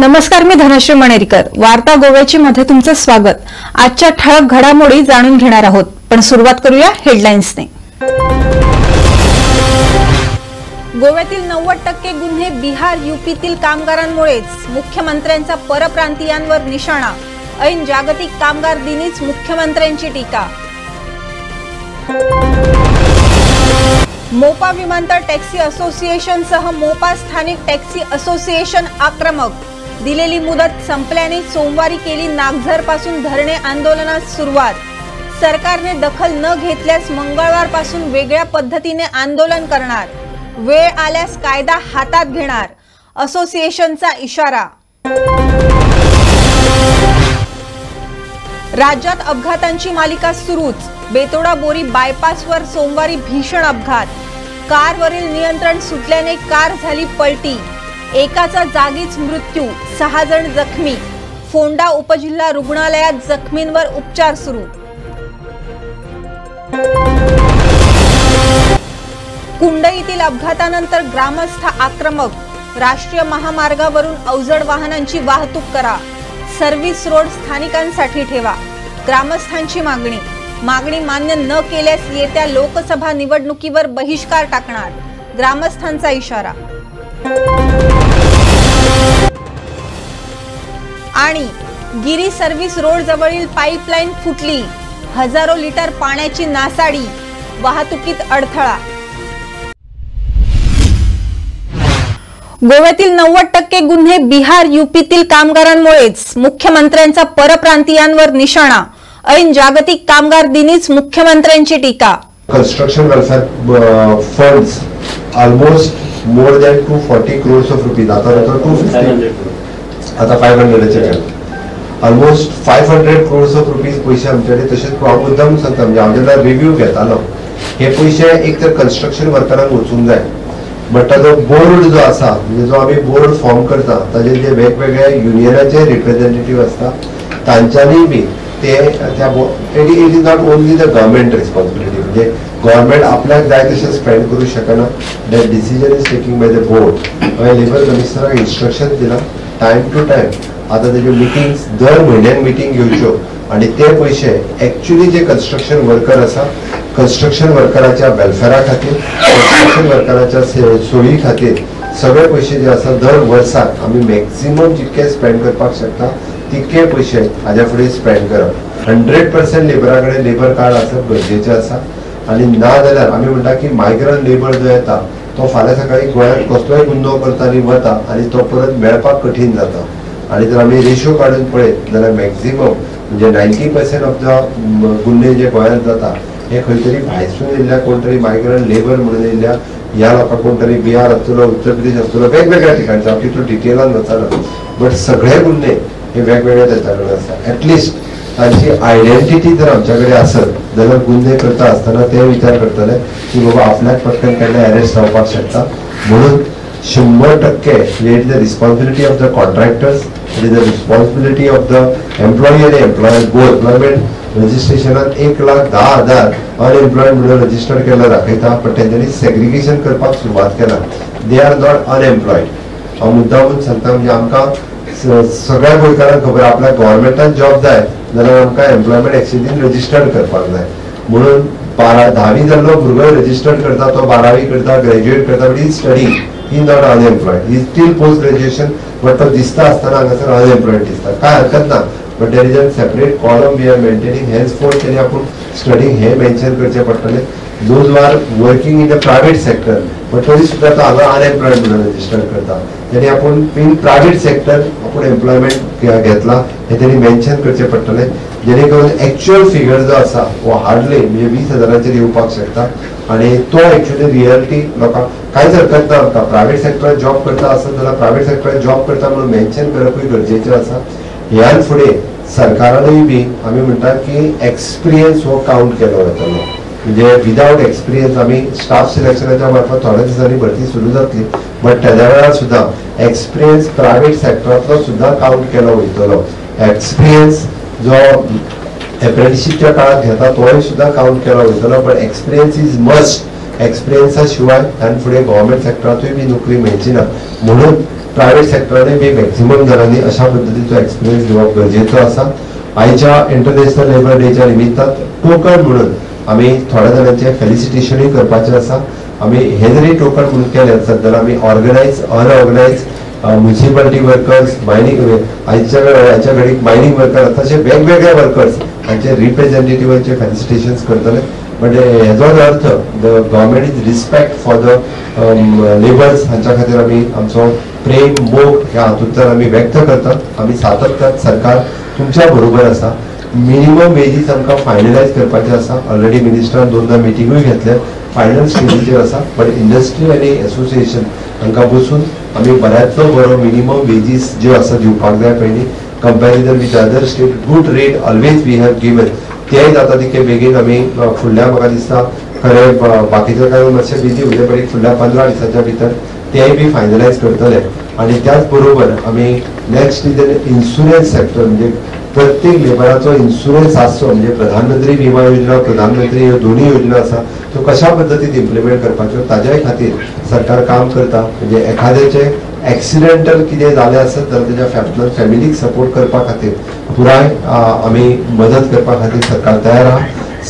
नमस्कार, मी धनश्री मणेरीकर. वार्ता गोव्याची मध्ये तुमचं स्वागत. आजच्या ठळक घडामोडी जाणून घेणार आहोत, पण सुरुवात करूया हेडलाईन्सने. गोव्यातील 90% गुन्हे बिहार यूपीतील कामगारांमुळेच. मुख्यमंत्र्यांचा परप्रांतीयांवर निशाणा. ऐन जागतिक कामगार दिनीच मुख्यमंत्र्यांची टीका. मोपा विमानतळ टॅक्सी असोसिएशन सह मोपा स्थानिक टॅक्सी असोसिएशन आक्रमक. दिलेली मुदत संपल्याने सोमवारी केली नागझर पासून धरणे आंदोलनास सुरुवात. सरकारने दखल न घेतल्यास मंगळवारपासून वेगळ्या पद्धतीने आंदोलन करणार. वेळ आल्यास कायदा हातात घेणार, असोसिएशनचा इशारा. राज्यात अपघातांची मालिका सुरूच. बेतोडा बोरी बायपासवर सोमवारी भीषण अपघात. कारवरील नियंत्रण सुटल्याने कार झाली पलटी. एकाचा जागीच मृत्यू, 6 जण जखमी. फोंडा उपजिल्हा रुग्णालयात जखमींवर उपचार सुरू. कुंडईतील अपघातानंतर ग्रामस्थ आक्रमक. राष्ट्रीय महामार्गावरून अवजड वाहनांची वाहतूक करा. सर्व्हिस रोड स्थानिकांसाठी ठेवा. ग्रामस्थांची मागणी मान्य न केल्यास येत्या लोकसभा निवडणुकीवर बहिष्कार टाकणार. ग्रामस्थांचा इशारा. आणि गिरी सर्व्हिस रोड जवळील पाईपलाईन फुटली. हजारो लिटर पाण्याची नासाडी. वाहतुकीत अडथळा. गोव्यातील 90% गुन्हे बिहार यूपीतील कामगारांमुळेच. मुख्यमंत्र्यांचा परप्रांतीयांवर निशाणा. ऐन जागतिक कामगार दिनीच मुख्यमंत्र्यांची टीका. Construction welfare funds almost more than 240 crores of rupees. आता 250, आता 500 चे almost 500 crores of rupees पैसे आमच्याकडे. तसेच मुद्दाम सांगता म्हणजे आमच्याला रिव्ह्यू घेतालो हे पैसे एक तर कन्स्ट्रक्शन वर्करांक वचूंक जाय. बट जो बोर्ड जो आसा म्हणजे जो आम्ही बोर्ड फॉर्म करता ताजे जे वेगवेगळ्या युनियनाचे रिप्रेझेंटेटिव्ह असता तांच्यांनी बी ते त्या it is not only the government responsibility. म्हणजे गव्हर्नमेंट आपल्याक जाय तशें स्पेंड करू शकना. That decision is taking by the board. हांवें लेबर कमिशनराक इन्स्ट्रक्शन दिला टायम टू टायम आता तेज्यो मिटिंग्स दर म्हयन्याक मिटिंग घेवच्यो आणि ते पैसे एक्च्युअली जे कन्स्ट्रक्शन वर्कर आसा कन्स्ट्रक्शन वर्कराच्या वेलफेअरा खातीर कन्स्ट्रक्शन वर्कराच्या सोयी खातीर सगळे पैसे जे आसा दर वर्साक आमी मॅक्झिमम जितके स्पेंड करपाक शकता तितके पैसे हाज्या फुडें स्पेंड करप. 100% लेबरा कडेन लेबर कार्ड आसप गरजेचें आसा. आनी ना जाल्यार आमी म्हणटा की मायग्रंट लेबर जो येता तो फाल्यां सकाळी गोंयांत कसलोय गुन्हो करता आनी वता आनी तो परत मेळपाक कठीण जाता. आनी जर आमी रेशो काडून पळयत जाल्यार मॅक्झिमम म्हणजे 90% ऑफ द गुन्हे जे गोंयांत जाता हे खंय तरी भायसून येयल्ल्या कोण तरी मायग्रंट लेबर म्हणून येयल्ल्या ह्या लोकांक कोण तरी बिहार आसतलो, उत्तर प्रदेश आसतलो, वेगवेगळ्या ठिकाणचे हांव तितून डिटेलान वचना. बट सगळे गुन्हे हे वेगवेगळ्या त्याच्याकडे आसा. ऍटलिस्ट तांची आयडेंटिटी जर आमच्याकडे आसत जाल्यार गुन्हे करता आसतना ते विचार करतले की बाबा आपल्याक पटकन केन्ना अरेस्ट जावपाक शकता. म्हणून 100% it is the responsibility of the contractors, it is the responsibility of the employee आनी एम्प्लॉयर बोथ. एम्प्लॉयमेंट रजिस्ट्रेशनात 1,10,000 अनएम्प्लॉयड म्हणून रजिस्टर केला दाखयता, पण तेंच्यांनी सेग्रिगेशन करपाक सुरवात केला. They are not unemployed. हांव मुद्दामून सांगता म्हणजे आमकां सगळ्या गोंयकारांक खबर आपल्याक गव्हर्नमेंटान जॉब जाय जाल्यार आमकां एम्प्लॉयमेंट एक्सचेंजीन रजिस्टर्ड करपाक जाय. म्हणून 10वी जाल्लो भुरगो रजिस्टर्ड करता, तो 12वी करता, ग्रॅज्युएट करता, but he study he not unemployed, he steel post graduation. But तो दिसता आसतना हांगासर अनएम्प्लॉयड दिसता. काय हरकत ना, but there is a separate column we R maintaining. हेन्सफोर्थ तेणी आपूण स्टडींग हे मेन्शन करचें पडटलें. Those R working in the private sector but तरी सुद्धा तो हांगा अनएम्प्लॉयड म्हणून रजिस्टर करता. तेणी आपूण इन प्रायवेट सेक्टर आपूण एम्प्लॉयमेंट घेतला हे तेणी मेन्शन करचें पडटलें, जेणे करून एक्च्युअल फिगर जो आसा वो हार्डली म्हणजे 20,000 येवपाक शकता. आणि तो एक्च्युअली रियलिटी लोकांक कांयच हरकत ना. आमकां प्रायवेट सेक्टरात जॉब करता आसत जाल्यार प्रायवेट सेक्टरात जॉब करता म्हणून मेन्शन करपूय गरजेचें आसा. ह्यान फुडें सरकारानूय बी आमी म्हणटा की एक्सपिरियन्स हो काउंट केलो वतलो. म्हणजे विदाउट एक्सपिरियन्स आमी स्टाफ सिलेक्शनाच्या मार्फत थोड्या दिसांनी भरती सुरू जातली, बट त्याच्या वेळार सुद्धा एक्सपिरियन्स प्रायवेट सेक्टरांतलो सुद्धा काउंट केलो वयतलो. एक्सपिरियन्स जो अप्रेंटिसशिपच्या काळात घेता तोय सुद्धा काउंट केलो वयतलो. But experience is must. एक्सपिरियन्सा शिवाय ताणे फुडें गव्हर्नमेंट सेक्टरांतूय बी नोकरी मेळची ना. म्हणून प्रायव्हेट सेक्टरांनी बी मॅक्झिमम जणांनी अशा पद्धतीचो एक्सपिरियन्स घेवप गरजेचो आसा. आयच्या इंटरनॅशनल लेबर डेच्या निमित्तान टोकन म्हणून आमी थोड्या जाणांचे फेलिसिटेशनूय करपाचें आसा. आमी हे जरी टोकन म्हणून केले आसत जाल्यार आमी ऑर्गनायज अनऑर्गनायज म्युनिसिपालिटी वर्कर्स मायनिंग हाच्या घडीक मायनिंग वर्कर तशे वेगवेगळे वर्कर्स हांचे रिप्रेझेंटेटिव्हांचे फेलिसिटेशन्स करतले. बट हेजोच अर्थ the government is respect for the labours हांच्या खातीर आमी आमचो प्रेम मोग ह्या हातूंतल्यान आमी व्यक्त करतात. आमी सातत्यान सरकार तुमच्या बरोबर आसा. मिनिमम वेजीस आमकां फायनलायज करपाचे आसा. ऑलरेडी मिनिस्टरान 2दा मिटिंगूय घेतल्या, फायनल स्टेजीचेर आसा. बट इंडस्ट्री आनी एसोसिएशन हांकां बसून आमी बऱ्यांतलो बरो मिनिमम वेजीस ज्यो आसा दिवपाक जाय पयलीं. Comparison with other state good rate always we have given तेय जाता तितके बेगीन आमी फुडल्या म्हाका दिसता खरें बाकीचे काय मातशें बिजी उरले पण फुडल्या 15 दिसांच्या भितर तेय बी फायनलायज करतले. आनी त्याच बरोबर आमी नेक्स्ट इज इन्शुरन्स सेक्टर म्हणजे प्रत्येक लेबराचो इन्शुरन्स आसचो म्हणजे प्रधानमंत्री विमा योजना प्रधानमंत्री ह्यो दोन्ही योजना आसा त्यो कशा पद्दतीन इम्प्लिमेंट करपाच्यो ताज्याय खातीर सरकार काम करता. म्हणजे एखाद्याचे एक्सिडेंटल कितें जालें आसत जाल्यार ताच्या फॅमिलीक सपोर्ट करपा खातीर पुराय आमी मदत करपा खातीर सरकार तयार आहा.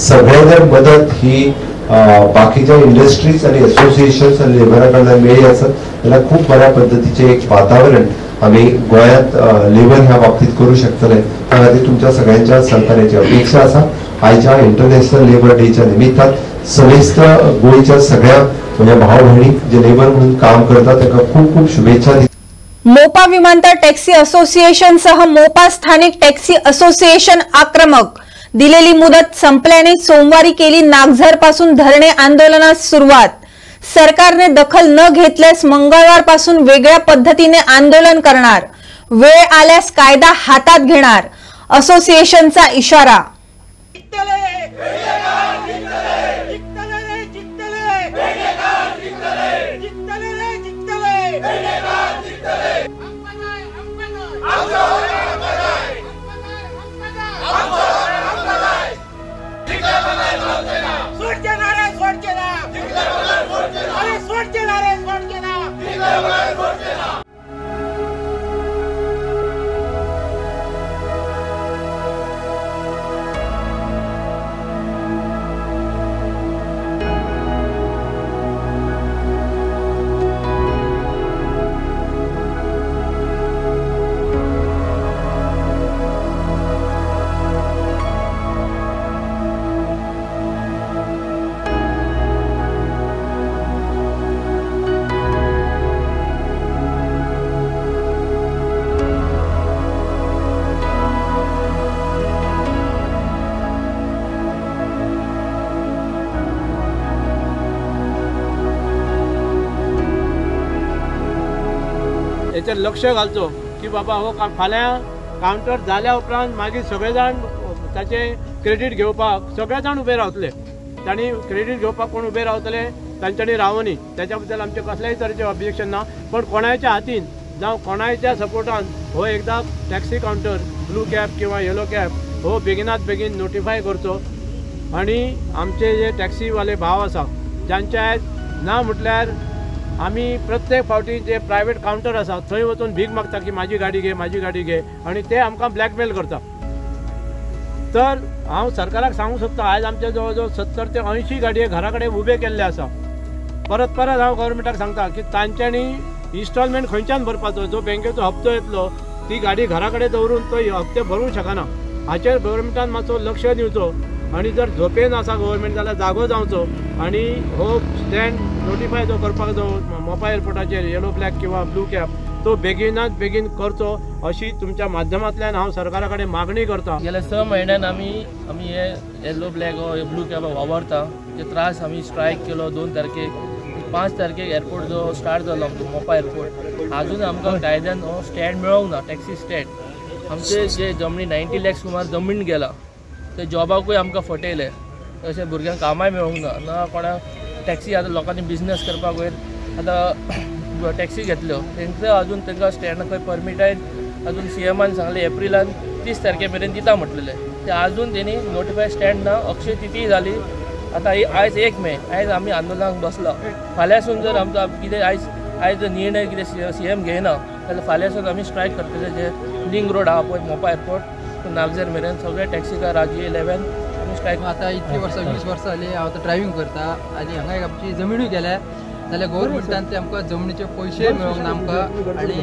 सगळे जर मदत ही बाकीच्या इंडस्ट्रीज आनी एसोसिएशन्स आनी लेबरा कडल्यान मेळ्ळी आसत जाल्यार खूब बऱ्या पद्दतीचें एक वातावरण आमी गोंयांत लेबर ह्या बाबतींत करूं शकतले. त्या खातीर तुमच्या सगळ्यांच्या सहकार्याची अपेक्षा आसा. आयच्या इंटरनॅशनल लेबर डेच्या निमित्तान समेस्त गोंयच्या सगळ्या म्हणजे भाव भयणी जे लेबर म्हणून काम करतात तांकां खूप खूप शुभेच्छा. मोपा विमानतळ टॅक्सी असोसिएशनसह मोपा स्थानिक टॅक्सी असोसिएशन आक्रमक. दिलेली मुदत संपल्याने सोमवारी केली नागझरपासून धरणे आंदोलनास सुरुवात. सरकारने दखल न घेतल्यास मंगळवारपासून वेगळ्या पद्धतीने आंदोलन करणार. वेळ आल्यास कायदा हातात घेणार. असोसिएशनचा इशारा. हेचेर लक्ष घालचो की बाबा हो फाल्यां कावंटर जाल्या उपरांत मागीर सगळे जाण ताचे क्रेडीट घेवपाक सगळे जाण उबे रावतले. तांणी क्रेडीट घेवपाक कोण उबे रावतले तांच्यांनी रावनी. त्याच्या बद्दल आमचे कसल्याय तरेचे ऑब्जेक्शन ना. पण कोणाच्या हातीन जावं कोणाच्या सपोर्टान हो एकदा टॅक्सी कावंटर ब्लू कॅब किंवा येलो कॅब हो बेगिनात बेगीन नोटिफाय करचो. आनी आमचे जे टॅक्सीवाले भाव आसा जांचे आयज ना म्हटल्यार आमी प्रत्येक फावटी जे प्रायवेट कावंटर आसा थंय वचून भीक मागता की म्हाजी गाडी घे म्हाजी गाडी घे आनी ते आमकां ब्लॅकमेल करता. तर हांव सरकाराक सांगूंक सोदता आयज आमचे जवळ जवळ 70 ते 80 गाडये घरा कडेन उबे केल्ले आसा. परत परत हांव गव्हर्मेंटाक सांगता की तांच्यांनी इन्स्टॉलमेंट खंयच्यान भरपाचो. जो बँकेचो हप्तो येतलो ती गाडी घरा कडेन दवरून तो हप्ते भरूंक शकना. हाचेर गव्हर्मेंटान मातसो लक्ष दिवचो. आनी जर झोपेन आसा गव्हर्मेंट जाल्यार जागो जावचो आनी हो स्टँड नोटिफाय जो करपाक जो मोपा एअरपोर्टाचेर येलो ब्लॅक किंवा ब्लू कॅब तो बेगिनात बेगीन करचो अशी तुमच्या माध्यमांतल्यान हांव सरकारा कडेन मागणी करता. गेल्या 6 म्हयन्यान आमी हे येलो ब्लॅक ब्लू कॅब वावरता. ते त्रास आमी स्ट्रायक केलो 2 तारखेक. 5 तारखेक एअरपोर्ट जो स्टार्ट जालो मोपा एअरपोर्ट अजून आमकां कायद्यान हो स्टँड मेळोंक ना. टॅक्सी स्टँड आमचे जे जमनी 90 लाख सुमार जमीन गेला ते जॉबाकूय आमकां फटयले. तशें भुरग्यांक कामाय मेळोंक ना. ना कोणाक टॅक्सी आतां लोकांनी बिजनेस करपाक वयर आतां टॅक्सी घेतल्यो तेंकां अजून तांकां स्टँड खंय परमिटाय अजून CMन सांगलें एप्रिलान 30 तारखे मेरेन दिता म्हटलेले. ते अजून तेणी नोटिफाय स्टँड ना. अक्षय तिथी जाली. आतां आयज 1 मे आयज आमी आंदोलनाक बसला. फाल्यांसून जर आमकां कितें आयज निर्णय कितें CM घेयना जाल्यार फाल्यांसून आमी स्ट्रायक करतले. जे लिंक रोड आहा पळय मोपा एअरपोर्ट टू नागझर मेरेन सगळे टॅक्सीकार राजी 11 आमी स्ट्रायक. आतां इतली वर्सां 20 वर्सां जाली हांव आतां ड्रायव्हिंग करता आनी हांगा एक आमची जमिनूय गेल्या जाल्यार गोवोरमेंटान ते आमकां जमनीचे पयशे मेळोंक ना आमकां. आनी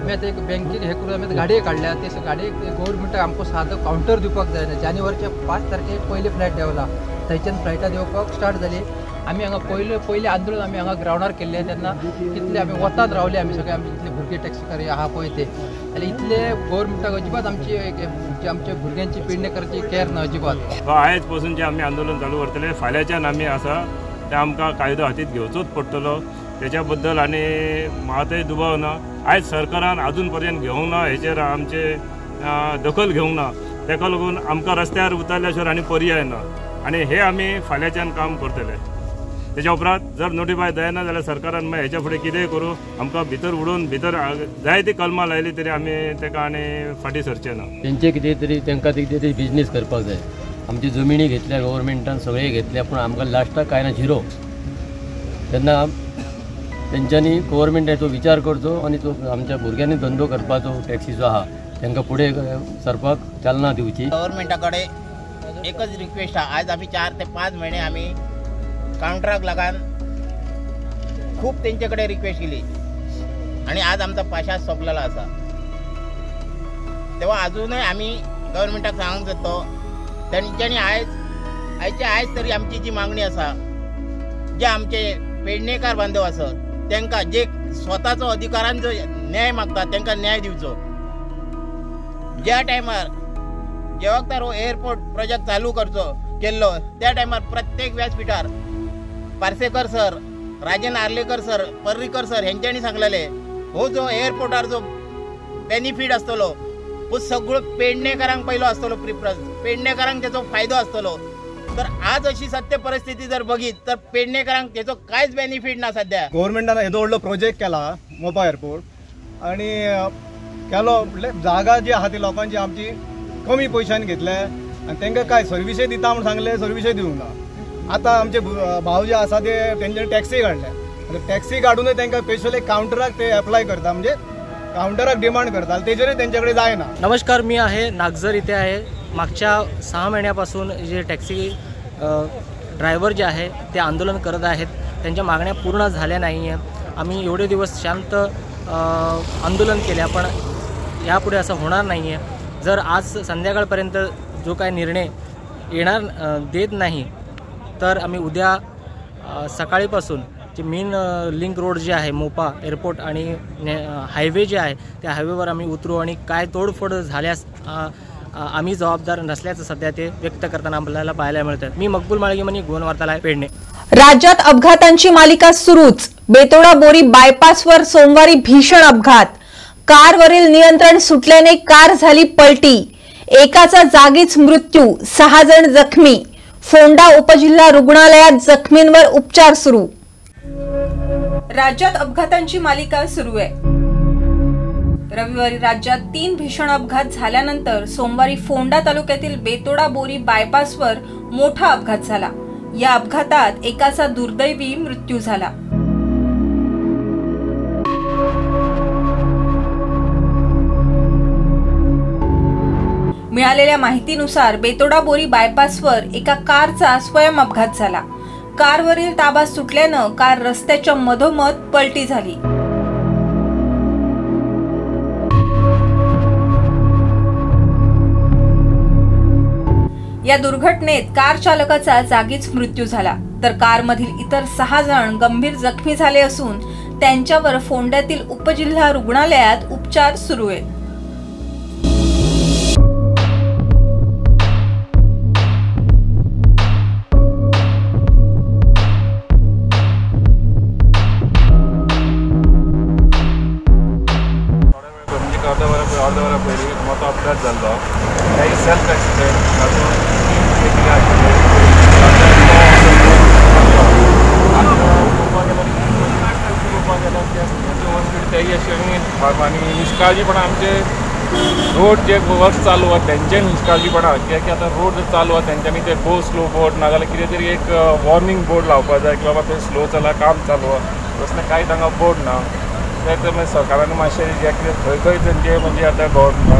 आमी आतां एक बँकेक हे करून आमी आतां गाडये काडल्या. ते गाडयेक गोवोरमेंटाक आमकां सादो कावंटर दिवपाक जायना. जानेवारीच्या 5 तारखेक पयले फ्लायट देंवला. थंयच्यान फ्लायटां देंवपाक स्टार्ट जाली. आमी हांगा पयले आंदोलन आमी हांगा ग्रावंडार केल्ले तेन्ना कितले आमी वतात रावले. आमी सगळे आमचे इतले भुरगे टॅक्सीकार आहा पळय ते जाल्यार इतले गोवोरमेंटाक अजिबात आमच्या भुरग्यांची पेडणेकरांची कॅर ना अजिबात. आयज पासून जे आमी आंदोलन चालू करतले फाल्यांच्यान आमी आसा ते आमकां कायदो हातीत घेवचोच पडटलो. तेच्या बद्दल आनी मातय दुबाव ना. आयज सरकारान अजून पर्यंत घेवंक ना, हेचेर आमचे दखल घेवंक ना. तेका लागून आमकां रस्त्यार उतरल्या शिवाय आनी पर्याय ना आनी हे आमी फाल्यांच्यान काम करतले. तेच्या उपरांत जर नोटिफाय जायना जाल्यार सरकारान मागीर हेच्या फुडें कितेंय करूं आमकां भितर उडोवन भितर जायती कलमां लायली तरी आमी तेका आनी फाटीं सरचे ना. तेंचे कितें तरी तांकां कितें तरी बिजनेस करपाक जाय. आमची जमिनी घेतल्या गव्हर्मेंटान सगळे घेतल्या पूण आमकां लास्टाक कांय ना, झिरो. तेन्ना तेंच्यांनी गव्हर्मेंटाचो विचार करचो आनी तो आमच्या भुरग्यांनी धंदो करपाचो टॅक्सीचो आहा तांकां फुडें सरपाक चालना दिवची. गव्हर्मेंटा कडेन एकच रिक्वेस्ट आहा. आज आमी 4 ते 5 म्हयने आमी कावंटराक लागून खूब तेंचे कडेन रिक्वेस्ट केली आनी आज आमचा पाशास सोंपलेलो आसा. तेव्हा अजूनय आमी गव्हर्मेंटाक सांगूंक सोदतो तेंच्यांनी आयज तरी आमची जी मागणी आसा, जे आमचे पेडणेकार बांधव आसत तांकां जे स्वताचो अधिकारान जो न्याय मागता तांकां न्याय दिवचो. ज्या टायमार जे वक्तार हो एअरपोर्ट प्रोजेक्ट चालू करचो केल्लो त्या टायमार प्रत्येक व्यासपीठार Parsekar sir, Rajan Arlekar sir, Parrikar sir हेंच्यांनी सांगलेले हो जो एअरपोर्टार जो बेनिफीट आसतलो हो सगळो पेडणेकारांक पयलो आसतलो प्रिफरन्स, पेडणेकारांक तेचो फायदो आसतलो. तर आज अशी सत्य परिस्थिती जर बघीत तर पेडणेकारांक तेचो कांयच बेनिफीट ना सध्या. गव्हर्मेंटान येदो व्हडलो प्रोजेक्ट केला मोपा एअरपोर्ट आनी केलो जागा जी आहा ती लोकांची आमची कमी पयशांनी घेतले आनी तांकां काय सर्विसय दिता म्हूण सांगले, सर्विसय दिवंक ना. आतां आमचे भाव जे आसा ते तेंच्यांनी टॅक्सी काडल्या. टॅक्सी काडूनय तांकां स्पेशली कावंटराक ते एप्लाय करता, म्हणजे कावंटराक डिमांड करता, तेजेरय तेंचे कडेन जायना. नमस्कार, मी आहे नागझर इथे आहे. मागच्या 6 महिन्यापासून जे टॅक्सी ड्रायव्हर जे आहे ते आंदोलन करत आहेत. त्यांच्या मागण्या पूर्ण झाल्या नाही आहे. आम्ही एवढे दिवस शांत आंदोलन केल्या पण यापुढे असं होणार नाही आहे. जर आज संध्याकाळपर्यंत जो काय निर्णय येणार देत नाही तर आम्ही उद्या सकाळीपासून जे मेन लिंक रोड जे आहे मोपा एअरपोर्ट आणि हायवे जे आहे त्या हायवेवर आम्ही उतरू आणि काय तोडफोड झाल्यास आम्ही जबाबदार नसल्याचं सध्या ते व्यक्त करताना आपल्याला पाहायला मिळतं. मी मकबूल माळगीमनी गोवन वार्तालाय पेडणे. राज्यात अपघातांची मालिका सुरूच. बेतोडा बोरी बायपासवर सोमवारी भीषण अपघात. कारवरील नियंत्रण सुटल्याने कार झाली पलटी. एकाचा जागीच मृत्यू, 6 जण जखमी. फोंडा उपजिल्हा रुग्णालयात जखमींवर उपचार सुरू. राज्यात अपघातांची मालिका सुरू आहे. रविवारी राज्यात 3 भीषण अपघात झाल्यानंतर सोमवारी फोंडा तालुक्यातील बेतोडा बोरी बायपासवर मोठा अपघात झाला. या अपघातात एकाचा दुर्दैवी मृत्यू झाला. मिळालेल्या माहितीनुसार बेतोडा बोरी बायपासवर एका कारचा स्वयं अपघात झाला. कारवरील ताबा सुटल्यानं कार रस्त्याच्या मधोमध पलटी झाली. या दुर्घटनेत कार चालकाचा जागीच मृत्यू झाला तर कारमधील इतर 6 जण गंभीर जखमी झाले असून त्यांच्यावर फोंड्यातील उपजिल्हा रुग्णालयात उपचार सुरू आहेत. अर्द वरा पयलीं मोठो अपघात जाल्लो. काही सेल्फ एक्सिडेंट तातूंत आनी निश्काळजीपणा आमचे रोड जे वर्क चालू आहा तेंचे निश्काळजीपणा कित्याक आतां रोड चालू आहा तेंच्यांनी ते गो स्लो बोर्ड नाजाल्यार कितें तरी एक वॉर्निंग बोर्ड लावपाक जाय की बाबा थंय स्लो चला काम चालू आहा. तसलें कांय हांगा बोर्ड ना. मागीर सरकारान मातशें जे कितें खंय खंय तेंचे म्हणजे आतां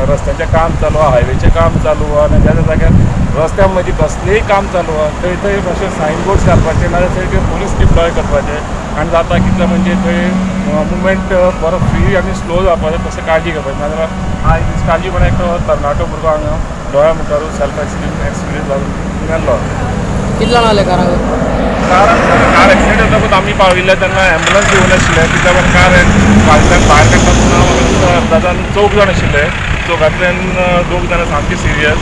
रस्त्याचें काम चालू आहा, हायवेचें काम चालू आहा आनी ज्या जाग्यार रस्त्या मदीं कसलेंय काम चालू आहा थंय थंय मातशें सायनबोर्ड्स घालपाचे नाजाल्यार थंय पुलीस डिप्लॉय करपाचे आनी जाता कितलें म्हणजे थंय मुवमेंट बरो फ्री आनी स्लो जावपाचो तशें काळजी घेवपाची नाजाल्यार आयज निश्काळजीपण एक तरणाटो भुरगो हांगा दोळ्या मुखार सेल्फ एक्सिडेंट जावन मेल्लो. कितले जाण आले कारां? कार एक्सिडेंट जातकूच आमी पाविल्ले तेन्ना एम्बुलन्स येवन आशिल्ले कित्याक लागून कार फाटल्यान भायर काडटा दादान 4 जाण आशिल्ले. चौगांतल्यान 2 जाणां सामके सिरियस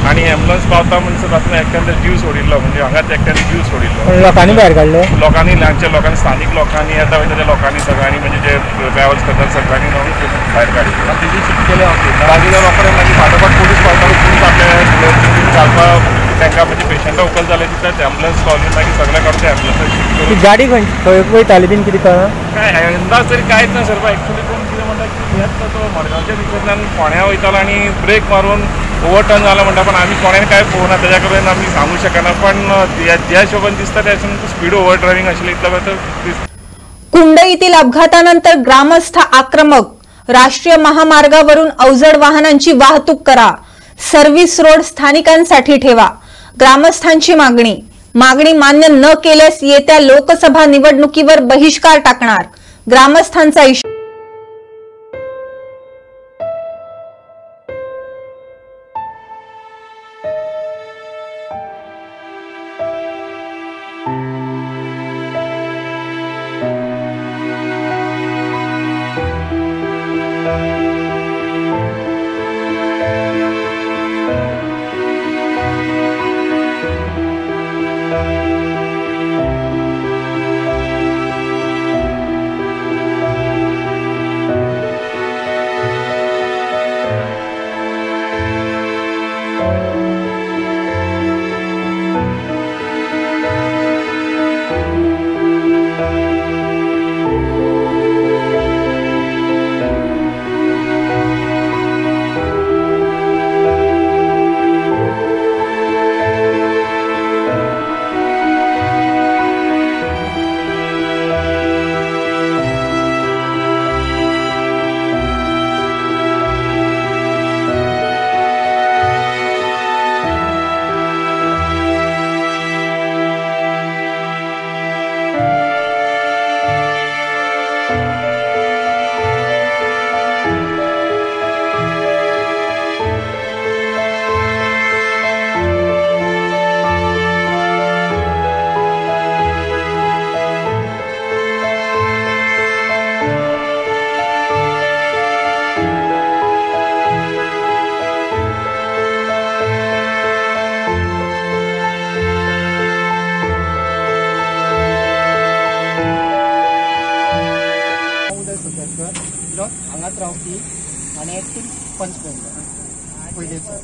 आनी एम्बुलन्स पावता म्हणसर तातूंत एकट्यान जीव सोडिल्लो म्हणजे हांगाच एकट्यान जीव सोडिल्लो. लोकांनी भायर काडले? लोकांनी ल्हानच्या लोकांनी स्थानीक लोकांनी येता वयता त्या लोकांनी सगळ्यांनी म्हणजे जे ट्रॅव्हल्स करतात सगळ्यांनी भायर काडली. लागीं रोखडें मागीर फाटोफाट पुलीस पावता पुलीस आपल्या घालपाक तांकां म्हणजे पेशंटां उखल जाले तितलेंच एम्बुलन्स पावली मागीर सगळे कडचे एम्बुलन्स गाडी खंय वयताली बीन कितें कळना? काय अंदाज तरी कांयच ना सर एक्चुली कोण कितें म्हणटा की येता तो मडगांवच्या भितरल्यान फोंड्या वयतालो आनी ब्रेक मारून ओवरटर्न जाला म्हणटा पण आमी कोणें काय पळोवना तेज्या कडेन आमी सांगूंक शकना पण ज्या हिशोबान दिसता त्या हिशोबान स्पीड ओवर ड्रायव्हिंग आशिल्लें इतल्या बद्दल. कुंडईतील अपघातानंतर ग्रामस्थ आक्रमक. राष्ट्रीय महामार्गावरून अवजड वाहनांची वाहतूक करा. सर्व्हिस रोड स्थानिकांसाठी ठेवा. ग्रामस्थांची मागणी मान्य न केल्यास येत्या लोकसभा निवडणुकीवर बहिष्कार टाकणार. ग्रामस्थांचा इशारा. हांगाच रावपी आनी एक्टींग पंच मेंबर पयलींचो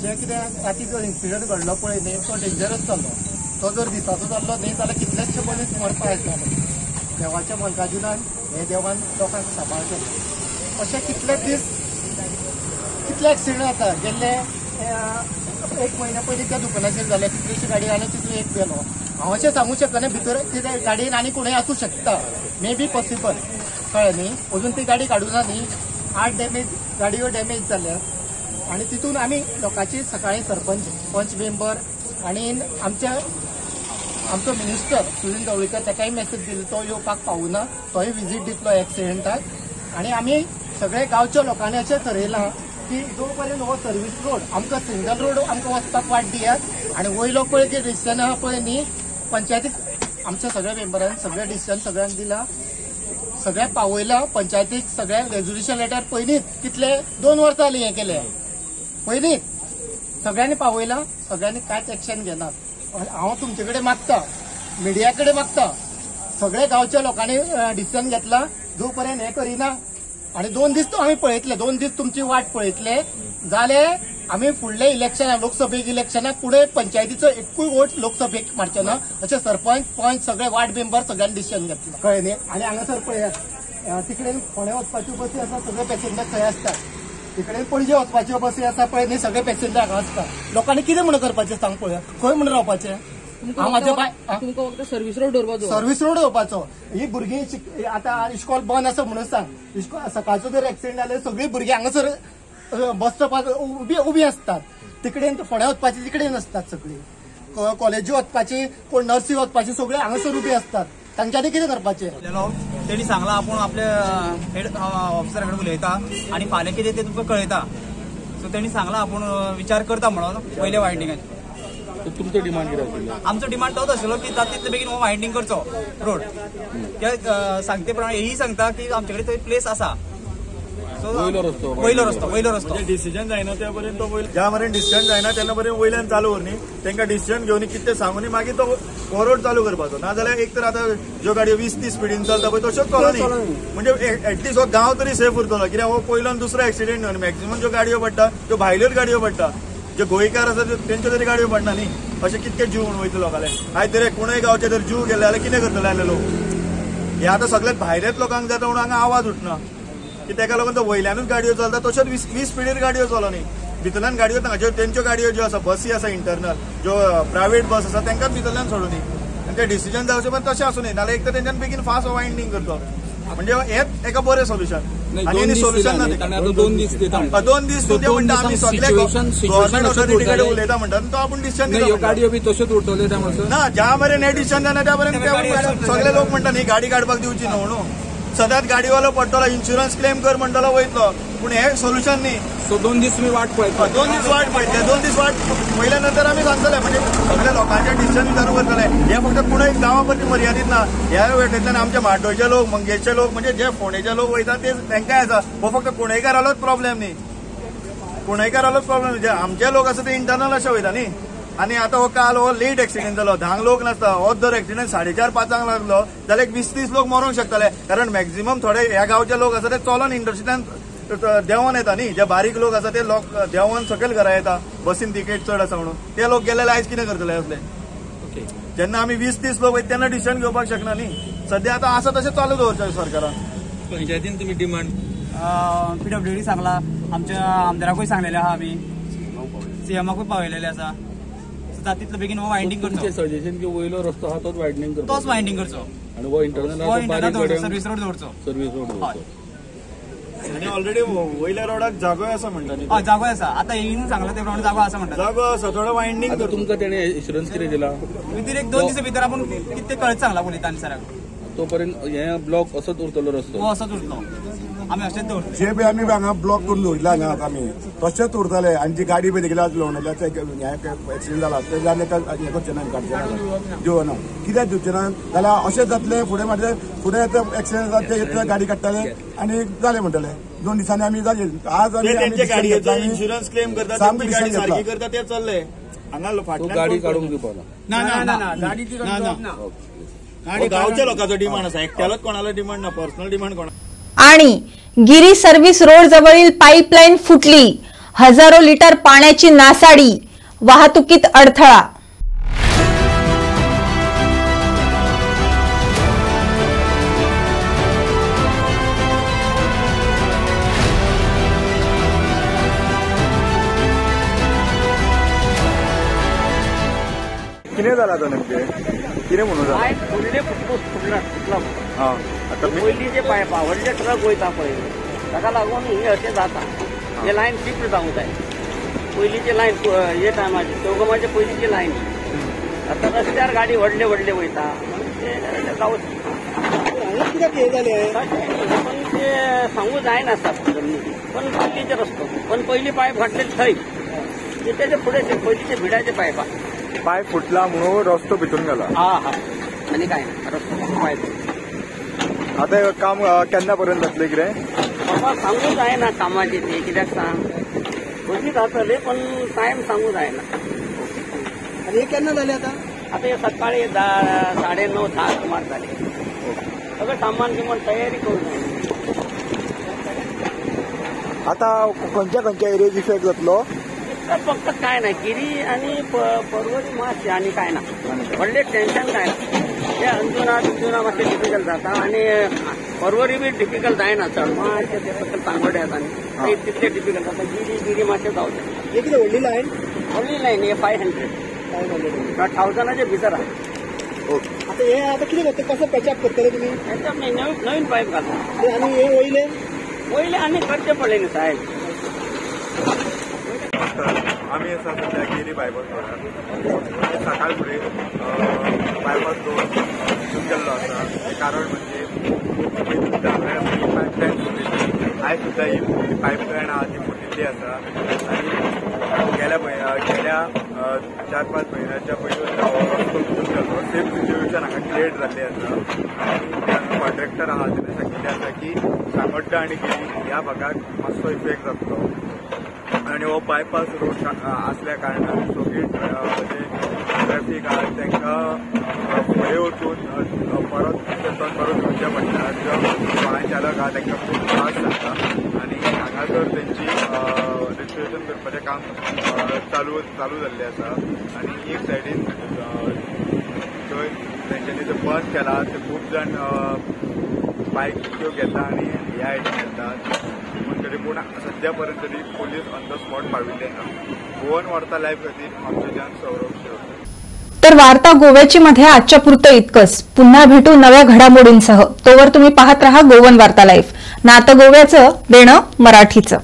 जे कितें राती जो इन्सिडंट घडलो पळय न्ही तो डेंजरस जाल्लो. तो जर दिसाचो जाल्लो न्ही जाल्यार कितलेशे मनीस मरपा येताले. देवाच्या मल्काजुनान हे देवान लोकांक सांबाळ केलो. अशे कितले दीस कितले एक्सिडंट जाता. गेल्ले 1 म्हयन्या पयलीं त्या दुकानाचेर जाले कितलीशी गाडी आनी तितून एक गेलो. हांव अशें सांगूं शकना भितर कितें गाडयेन आनी कोणूय आसूं शकता. मे बी पॉसिबल कळ्ळें न्ही. अजून ती गाडी काडूना न्ही. 8 गाडयो डॅमेज जाल्या आनी तितून आमी लोकांची सकाळीं सरपंच पंच मेंबर आनी आमचो मिनिस्टर सुनील ढवळीकर ताकाय मेसेज दिली. तो येवपाक पावूना. तोय विजीट दितलो एक्सिडेंटाक आनी आमी सगळे गांवच्या लोकांनी अशें थारयलां की जो पर्यंत हो सर्वीस रोड आमकां सिंगल रोड आमकां वचपाक वाट दियात आनी वयलो पळय जे डिसिजन आहा पळय न्ही पंचायतीक आमच्या सगळ्या मेंबरांनी सगळें डिसिजन सगळ्यांक दिलां. सगळ्या पावयलां पंचायतीक सगळ्या रेजोल्युशन लेटर पयलींच कितले 2 वर्सां जालीं हें केलें पयलींच सगळ्यांनी पावयलां. सगळ्यांनी कांयच एक्शन घेनात. हांव तुमचे कडेन मागता मिडिया कडेन मागता सगळे गांवच्या लोकांनी डिसिजन घेतला जो पर्यंत हें करिना आनी 2 दीस आमी पळयतले. 2 दीस तुमची वाट पळयतले जाले आमी फुडले इलेक्शनाक लोकसभेक इलेक्शनाक फुडें पंचायतीचो एकूय वोट लोकसभेक मारचे ना अशें सरपंच पंच सगळे वार्ड मेंबर सगळ्यांनी डिसिजन घेतलं कळ्ळें न्ही. आनी हांगासर पळयात तिकडेन फोंड्या वचपाच्यो बसी आसा सगळे पॅसेंजर थंय आसतात. तिकडेन पणजे वचपाच्यो बसी आसा पळय न्ही सगळे पॅसेंजर हांगा आसता. लोकांनी कितें म्हण करपाचें सांग पळया. खंय म्हण रावपाचें हांव म्हाजो बाय तुमकां फक्त सर्व्हिस रोड दवरपाचो सर्व्हिस रोड दवरपाचो. ही भुरगीं आतां इस्कॉल बंद आसा म्हणून सांग, सकाळचो जर एक्सिडेंट जाल्यार सगळीं भुरगीं हांगासर बस स्टॉपार उबी असतात. तिकडेन फोंड्या वचपाची तिकडे नसतात सगळीं. कॉलेजी वचपाची कोण नर्सी वचपाची सगळे हांगासर उबी असतात. तांच्यांनी कितें करपाचें? तेणी सांगला आपूण आपल्या हेड ऑफिसरा कडेन उलयता आनी फाल्यां कितें तें तुमकां कळयता. सो तेणी सांगला आपूण विचार करता म्हणून पयले वायंडिंगाचे. तुमचो डिमांड कितें आशिल्लो? आमचो डिमांड तोच आशिल्लो की जाता तितले बेगीन हो वायंडिंग करचो रोड. ते सांगते प्रमाणे हेही सांगता की आमचे कडेन थंय प्लेस आसा. वयलो रस्तो डिसिजन जायना त्या पर्यंत तो ज्या मेरेन डिसिजन जायना तेन्ना पर्यंत वयल्यान चालू करनी. तांकां डिसिजन घेवन कितें सांगून मागीर तो हो रोड चालू करपाचो. नाजाल्यार एक तर आतां ज्यो गाडयो 20-30 स्पिडीन चलता पळय तश्योच चलनी. म्हणजे एटलीस्ट हो गांव तरी सेफ उरतलो. कित्याक हो पयलो दुसरो एक्सिडेंट न्हू. मॅक्झिमम ज्यो गाडयो पडटा त्यो भायल्योच गाडयो पडटा. जे गोंयकार आसा तेंच्यो तरी गाडयो पडना न्ही. अशें कितके जीव म्हणून वयतलो लोकांले. आयज तरी कोणूय गांवचे जर जीव गेले जाल्यार कितें करतले आले लोक? हे आतां सगळ्यात भायल्याच लोकांक जाता म्हणून हांगा आवाज उठना की ताका लागून तो वयल्यानूच गाडयो चलता. तश्योच 20 स्पिडीर गाडयो चलनी. भितरल्यान गाडयो ज्यो तेंच्यो गाडयो ज्यो आसा बसी आसा इंटरनल ज्यो प्रायव्हेट बस आसा तांकांच भितरल्यान सोडूनी. आनी ते डिसिजन जावचें पण तशें आसूं न्ही. नाल्यार एक तर तेंच्यान बेगीन फास्ट वायंडिंग करतो. म्हणजे हेच एका बरें सोल्युशन. आनी सोल्युशन ना. 2 दीस दिता. 2 दीस म्हणटा आमी सगळे गव्हर्नमेंट ऑथॉरिटी कडेन उलयता म्हणटा तो आपूण डिसिजन दिता. गाडयो बी तश्योच उरतल्यो त्या म्हणसर ना. ज्या मेरेन हे डिसिजन जाना त्या पर्यंत सगळे लोक म्हणटा न्ही गाडी काडपाक दिवची न्हू म्हणून. सदांच गाडीवालो पडटलो इन्शुरन्स क्लेम कर म्हणटलो वयतलो. पूण हे सोल्युशन न्ही. सो 2 दीस तुमी वाट पळयता. 2 दीस वाट पळयतले. 2 दीस वाट पयल्या नंतर आमी सांगतले. म्हणजे सगळ्या लोकांचे डिसिजन चालू करतले. हे फक्त पुणे गांवा परती मर्यादीत ना. ह्या वेटेंतल्यान आमचे म्हाड्डोळचे लोक मंगेशचे लोक म्हणजे जे फोंडेचे लोक वयता ते तांकांय आसा. हो फक्त कुणेकारालोच प्रॉब्लेम न्ही. कुणेकारालोच प्रॉब्लेम. जे आमचे लोक आसा ते इंटरनल अशे वयता न्ही. आनी आतां हो काल हो लेट एक्सिडेंट जालो. 10 लोक नासता. हो जर एक्सिडेंट 4:30-5 लागलो जाल्यार 20-30 लोक मरूंक शकतले. कारण मॅक्झिमम थोडे ह्या गांवचे लोक आसा ते चलोन इंडस्ट्रींतल्यान देंवोन येता न्ही. जे बारीक लोक आसा ते लोक देंवोन सकयल घरा येता बसीन तिकेट चड आसा म्हणून. ते लोक गेले जाल्यार आयज कितें करतले असले? जेन्ना आमी 20-30 लोक वयता तेन्ना डिसिजन घेवपाक शकना न्ही. सद्या आतां आसा तशें चालू दवरचें सरकारान. पंचायतीन तुमी डिमांड PWD सांगला. आमच्या आमदाराकूय सांगलेले आहा आमी. CMाकूय पावयलेले आसा. जाता तितलो बेगीन हो वायंडिंग करचो. सजेशन की वयलो रस्तो आहा तोच वायडनिंग करचो. तोच वायंडिंग करचो. आनी हो इंटरनल सर्व्हिस रोड दवरचो. आनी ऑलरेडी वयल्या रोडाक जागोय आसा म्हणटा न्ही. हय जागो आसा. आतां येवन सांगला ते प्रमाणे जागो आसा म्हणटा. जागो आसा थोडो वायंडिंग कर. तुमकां तेणे इन्शुरन्स कितें दिला? भितर 1-2 दिसा भितर आपूण कितें कळत सांगला पुलिसांनी सराक. तो पर्यंत हे ब्लॉक असोच उरतलो रस्तो. हो असोच उरतलो. आमी अशेंच दवरतले. जे पळय आमी हांगा ब्लॉक करून दवरला हांगा आमी तशेंच उरतले. आनी जी गाडी पळय देखील लोणल्याचो एक्सिडेंट जाला ते जाल्यार हे करचे ना काडचे देव ना. कित्याक दिवचे ना जाल्यार अशेंच जातले. फुडें मागीर फुडें एक्सिडेंट जाता ते गाडी काडटले आनी जालें म्हणटले. 2 दिसांनी आमी जाली. आज इन्शुरन्स क्लेम करता गाडी सारकी करता ते चल्ले. हांगा फाटल्यान गाडी काडूंक दिवपाना. ना गाडी ती गांवच्या लोकांचो डिमांड आसा. एकट्यालोच कोणाला डिमांड ना. पर्सनल डिमांड कोणा. आणि गिरी सर्व्हिस रोड जवळील पाईपलाईन फुटली. हजारो लिटर पाण्याची नासाडी. वाहतुकीत अडथळा. कितें जाला तो नेमकें? कितें म्हणून जाला? पयलीं जे पायपा व्हडले ट्रक वयता पळय ताका लागून हे अशें जाता. हे लायन शिफ्ट जावंक जाय. पयलींची लायन हे टायमाची चौगमाचे पयलींची लायन. आतां रस्त्यार गाडी व्हडले वयता ते जावं कित्याक हे जाले? पण ते सांगू जायना पण पयलींचे रस्तो. पण पयली पायप घातलेली थंय तेचे फुडें पयलींचे भिडाचे पायपा. पायप फुटला म्हणून रस्तो भितून गेला. हा आनी काय रस्तो पायप. आता काम केन्ना पर्यंत जातलें कितें? बाबा सांगू जायना कामाचे ते कित्याक सांग. कशी जातले पण टायम सांगू जायना. आनी हे केन्ना जालें आतां? आता हे सकाळी 9:30-10 सुमार जाले. सगळं सामान किमान तयारी करून आता खंयच्या एरियेक इफेक्ट जातलो? फक्त काय नाही गिरी आणि पर्वरी मातशें आनी काय ना. व्हडलें टेन्शन काय ना. ते अंजुना मातशें डिफिकल्ट जाता आनी पर्वरी बी डिफिकल्ट जायना चड. मातशें ते सकयल तांगडे येता न्ही तितले डिफिकल्ट जाता. गिरी मातशें जावचें. हे कितें व्हडली लायन? व्हडली लायन हे 500. 1000चे भितर आहे. आता हे आता किती करते कसं पॅचअप करतले तुम्ही? नवीन पाईप घालता आणि हे वयले आणि करचे पडले ना साहेब. आम्ही असा सध्या गिरी बायपास रोडार सकाळ फुडें बायपास रोड केल्लो आसा. कारण म्हणजे पायपलायन फुटिल्ली. आयज सुद्दां ही पायपलायन आहा ती फुटिल्ली आसा आनी गेल्या 4-5 म्हयन्याच्या पयलीं रस्तो बुजून गेल्लो. सेम सिच्युएशन हांगा क्रिएट जाल्लें आसा आनी कॉन्ट्रॅक्टर आहा तेणें सांगिल्लें आसा की सांगोड्डा आनी गिरी ह्या भागाक मातसो इफेक्ट जातलो आनी हो बायपास रोड आसल्या कारणान सगळी जे ट्रॅफीक आहा तांकां फुडें वचून परत येवचें पडटा. जो वाहन चालक आहा तांकां खूब त्रास जाता आनी हांगासर तेंची रिस्टोरेशन करपाचें काम चालू जाल्लें आसा आनी एक सायडीन थंय तेंच्यांनी जो बंद केला ते खूब जाण बायक त्यो घेता आनी ह्या सायडीन येतात. पूण सद्या पर्यंत तरी पोलीस ऑन द स्पॉट पाविल्ले ना. गोवन वार्ता लायव्ह खातीर आमचो सौरभ शेवटे. तर वार्ता गोव्याची मध्ये आजच्या पुरतं इतकंच. पुन्हा भेटू नव्या घडामोडींसह. तोवर तुम्ही पाहत रहा गोवन वार्ता लाईव्ह. नातं गोव्याचं, देणं मराठीचं.